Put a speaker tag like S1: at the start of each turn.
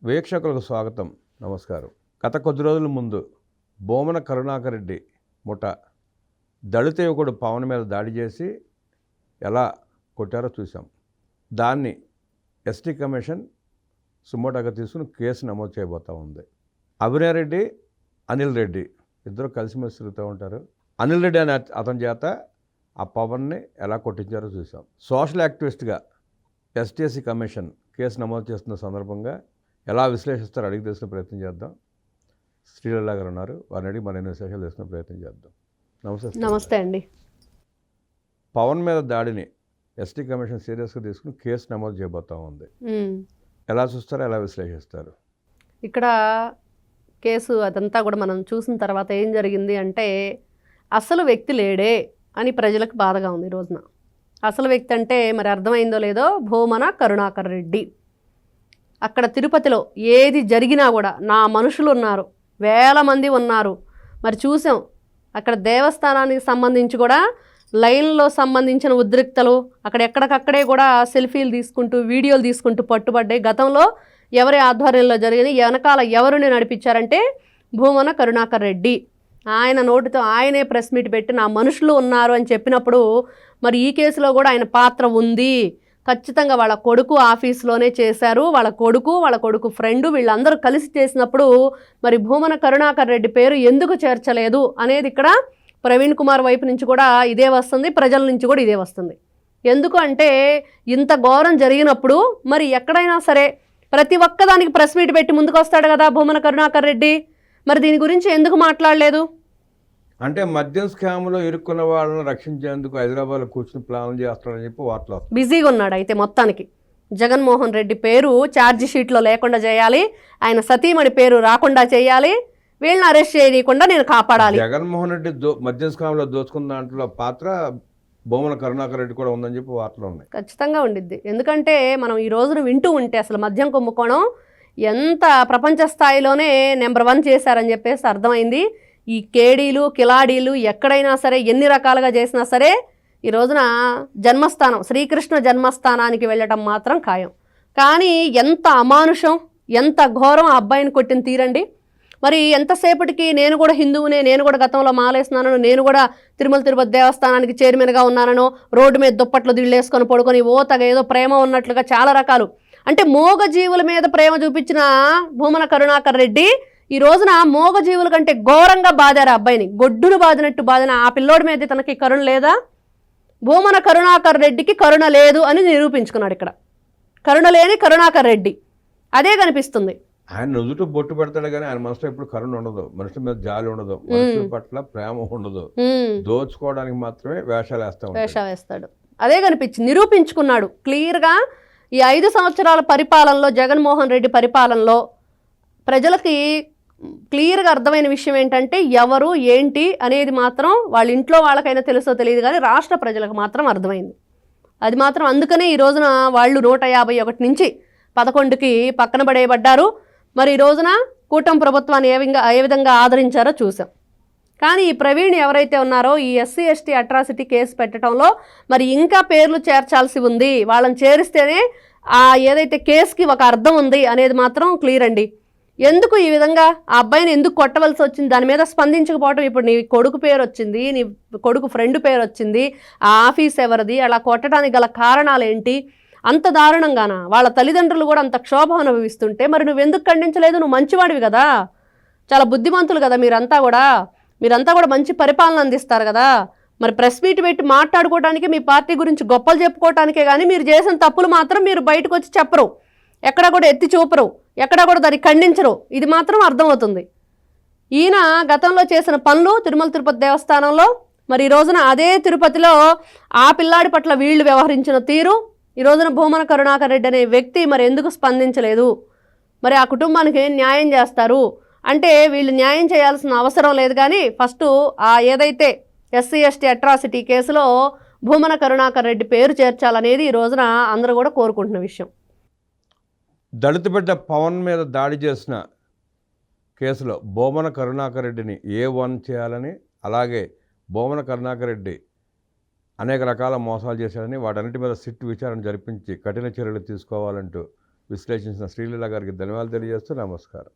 S1: వీక్షకులకు స్వాగతం. నమస్కారం. గత కొద్ది రోజుల ముందు బోమన కరుణాకర్ రెడ్డి ముఠ దళిత యువకుడు పవన్ మీద దాడి చేసి ఎలా కొట్టారో చూసాం. దాన్ని ఎస్టీ కమిషన్ సుమోటోగా తీసుకుని కేసు నమోదు చేయబోతూ ఉంది. అభినయ్ రెడ్డి, అనిల్ రెడ్డి ఇద్దరు కలిసిమెలిసి తిరుగుతూ ఉంటారు. అనిల్ రెడ్డి అనే అతని చేత ఆ పవన్ని ఎలా కొట్టించారో చూసాం. సోషల్ యాక్టివిస్ట్గా ఎస్టీఎస్సీ కమిషన్ కేసు నమోదు చేస్తున్న సందర్భంగా ఎలా విశ్లేషిస్తారో అడిగి తెలుసుకునే ప్రయత్నం చేద్దాం. శ్రీలల్ల గారు ఉన్నారు, వారిని అడిగి మరిన్ని విశేషాలు తెలుసుకునే ప్రయత్నం చేద్దాం.
S2: నమస్తే అండి.
S1: పవన్ మీద దాడిని ఎస్టీ కమిషన్ సీరియస్గా తీసుకుని కేసు నమోదు చేయబోతా ఉంది. ఎలా చూస్తారో, ఎలా విశ్లేషిస్తారు?
S2: ఇక్కడ కేసు అదంతా కూడా మనం చూసిన తర్వాత ఏం జరిగింది అంటే, అసలు వ్యక్తి లేడే అని ప్రజలకు బాధగా ఉంది. ఈ రోజున అసలు వ్యక్తి అంటే మరి అర్థమైందో లేదో, భూమన కరుణాకర్ రెడ్డి. అక్కడ తిరుపతిలో ఏది జరిగినా కూడా నా మనుషులు ఉన్నారు, వేల మంది ఉన్నారు. మరి చూసాం అక్కడ దేవస్థానానికి సంబంధించి కూడా లైన్లో సంబంధించిన ఉద్రిక్తలు అక్కడ ఎక్కడికక్కడే కూడా సెల్ఫీలు తీసుకుంటూ వీడియోలు తీసుకుంటూ పట్టుబడ్డాయి. గతంలో ఎవరి ఆధ్వర్యంలో జరిగింది, వెనకాల ఎవరిని నడిపించారంటే భూమన కరుణాకర్ రెడ్డి. ఆయన నోటితో ఆయనే ప్రెస్ మీట్ పెట్టి నా మనుషులు ఉన్నారు అని చెప్పినప్పుడు మరి ఈ కేసులో కూడా ఆయన పాత్ర ఉంది. ఖచ్చితంగా వాళ్ళ కొడుకు ఆఫీస్లోనే చేశారు, వాళ్ళ కొడుకు ఫ్రెండు వీళ్ళందరూ కలిసి చేసినప్పుడు మరి భూమన కరుణాకర్ రెడ్డి పేరు ఎందుకు చేర్చలేదు అనేది ఇక్కడ ప్రవీణ్ కుమార్ వైపు నుంచి కూడా ఇదే వస్తుంది, ప్రజల నుంచి కూడా ఇదే వస్తుంది. ఎందుకు అంటే ఇంత ఘోరం జరిగినప్పుడు మరి ఎక్కడైనా సరే ప్రతి ఒక్కదానికి ప్రెస్ మీట్ పెట్టి ముందుకు వస్తాడు కదా భూమన కరుణాకర్ రెడ్డి. మరి దీని గురించి ఎందుకు మాట్లాడలేదు?
S1: అంటే మద్యం స్కామ్లో ఇరుక్కున్న వాళ్ళని రక్షించేందుకు హైదరాబాద్లో కూర్చుని ప్లాన్ చేస్తాడని చెప్పి వార్తలు.
S2: బిజీగా ఉన్నాడు. అయితే మొత్తానికి జగన్మోహన్ రెడ్డి పేరు ఛార్జ్ షీట్లో లేకుండా చేయాలి, ఆయన సతీమణి పేరు రాకుండా చేయాలి, వీళ్ళని అరెస్ట్ చేయకుండా నేను కాపాడాలి.
S1: జగన్మోహన్ రెడ్డి మద్యం స్కామ్లో దోచుకున్న దాంట్లో పాత్ర భూమన కరుణాకర్ రెడ్డి కూడా ఉందని చెప్పి వార్తలు ఉన్నాయి.
S2: ఖచ్చితంగా ఉండిద్ది. ఎందుకంటే మనం ఈ రోజున వింటూ ఉంటే అసలు మద్యం కుంభకోణం ఎంత ప్రపంచ స్థాయిలోనే నెంబర్ 1 చేశారని చెప్పేసి అర్థమైంది. ఈ కేడీలు కిలాడీలు ఎక్కడైనా సరే ఎన్ని రకాలుగా చేసినా సరే ఈ రోజున జన్మస్థానం శ్రీకృష్ణ జన్మస్థానానికి వెళ్ళటం మాత్రం ఖాయం. కానీ ఎంత అమానుషం, ఎంత ఘోరం ఆ అబ్బాయిని కొట్టిన తీరండి. మరి ఎంతసేపటికి నేను కూడా హిందువునే, నేను కూడా గతంలో మాలేస్తున్నాను, నేను కూడా తిరుపతి దేవస్థానానికి చైర్మన్గా ఉన్నానను, రోడ్డు మీద దుప్పట్లు దిళ్ళేసుకొని పడుకొని ఓతగా ఏదో ప్రేమ ఉన్నట్లుగా చాలా రకాలు. అంటే మూగజీవుల మీద ప్రేమ చూపించిన భూమన కరుణాకర్ రెడ్డి ఈ రోజున మూగజీవుల కంటే ఘోరంగా బాధారు అబ్బాయిని, గొడ్డును బాదినట్టు బాధిన ఆ పిల్లోడి మీద తనకి కరుణ లేదా? భూమన కరుణాకర్ రెడ్డికి కరుణ లేదు అని నిరూపించుకున్నాడు. ఇక్కడ కరుణ లేని కరుణాకర్ రెడ్డి అదే కనిపిస్తుంది.
S1: ఆయన నుదుట బొట్టు పెడతాడు కానీ ఆయన మనసులో ఎప్పుడు కరుణ ఉండదు, మనుషుల మీద జాలి ఉండదు, మనుషుల పట్ల ప్రేమ ఉండదు, దోచుకోవడానికి మాత్రమే వేషాలు
S2: వేస్తాడు. అదే కనిపించింది, నిరూపించుకున్నాడు క్లియర్గా. ఈ 5 సంవత్సరాల పరిపాలనలో జగన్మోహన్ రెడ్డి పరిపాలనలో ప్రజలకి క్లియర్గా అర్థమైన విషయం ఏంటంటే ఎవరు ఏంటి అనేది మాత్రం వాళ్ళ ఇంట్లో వాళ్ళకైనా తెలుసో తెలియదు కానీ రాష్ట్ర ప్రజలకు మాత్రం అర్థమైంది. అది మాత్రం అందుకనే ఈ రోజున వాళ్ళు 151 నుంచి 11కి పక్కన పడేయబడ్డారు. మరి ఈ రోజున కూటమి ప్రభుత్వాన్ని ఏ విధంగా ఆదరించారో చూసాం. కానీ ఈ ప్రవీణ్ ఎవరైతే ఉన్నారో ఈ ఎస్సీ ఎస్టీ అట్రాసిటీ కేసు పెట్టడంలో మరి ఇంకా పేర్లు చేర్చాల్సి ఉంది. వాళ్ళని చేరిస్తేనే ఆ ఏదైతే కేసుకి ఒక అర్థం ఉంది అనేది మాత్రం క్లియర్ అండి. ఎందుకు ఈ విధంగా ఆ అబ్బాయిని ఎందుకు కొట్టవలసి వచ్చింది, దాని మీద స్పందించకపోవటం. ఇప్పుడు నీ కొడుకు పేరు వచ్చింది, నీ కొడుకు ఫ్రెండ్ పేరు వచ్చింది, ఆ ఆఫీస్ ఎవరిది, అలా కొట్టడానికి గల కారణాలు ఏంటి? అంత దారుణంగానా? వాళ్ళ తల్లిదండ్రులు కూడా అంత క్షోభ అనుభవిస్తుంటే మరి నువ్వెందుకు ఖండించలేదు? నువ్వు మంచివాడివి కదా, చాలా బుద్ధిమంతులు కదా మీరంతా కూడా మంచి పరిపాలన అందిస్తారు కదా. మరి ప్రెస్ మీట్ పెట్టి మాట్లాడుకోవడానికి, మీ పార్టీ గురించి గొప్పలు చెప్పుకోవటానికే కానీ మీరు చేసిన తప్పులు మాత్రం మీరు బయటకు వచ్చి చెప్పరు, ఎక్కడ కూడా ఎత్తి చూపరు, ఎక్కడ కూడా దాన్ని ఖండించరు. ఇది మాత్రం అర్థమవుతుంది. ఈయన గతంలో చేసిన పనులు తిరుపతి దేవస్థానంలో, మరి ఈ రోజున అదే తిరుపతిలో ఆ పిల్లాడి పట్ల వీళ్ళు వ్యవహరించిన తీరు, ఈ రోజున భూమన కరుణాకర్ రెడ్డి అనే వ్యక్తి మరి ఎందుకు స్పందించలేదు? మరి ఆ కుటుంబానికి న్యాయం చేస్తారు అంటే వీళ్ళు న్యాయం చేయాల్సిన అవసరం లేదు. కానీ ఫస్ట్ ఆ ఏదైతే ఎస్సీ ఎస్టీ అట్రాసిటీ కేసులో భూమన కరుణాకర్ రెడ్డి పేరు చేర్చాలనేది ఈ రోజున అందరూ కూడా కోరుకుంటున్న విషయం.
S1: దళిత బిడ్డ పవన్ మీద దాడి చేసిన కేసులో భూమన కరుణాకర్ రెడ్డిని A1 చేయాలని, అలాగే భూమన కరుణాకర్ రెడ్డి అనేక రకాల మోసాలు చేశాడని, వాటన్నిటి మీద సిట్ విచారణ జరిపించి కఠిన చర్యలు తీసుకోవాలంటూ విశ్లేషించిన శ్రీలీల గారికి ధన్యవాదాలు తెలియజేస్తూ నమస్కారం.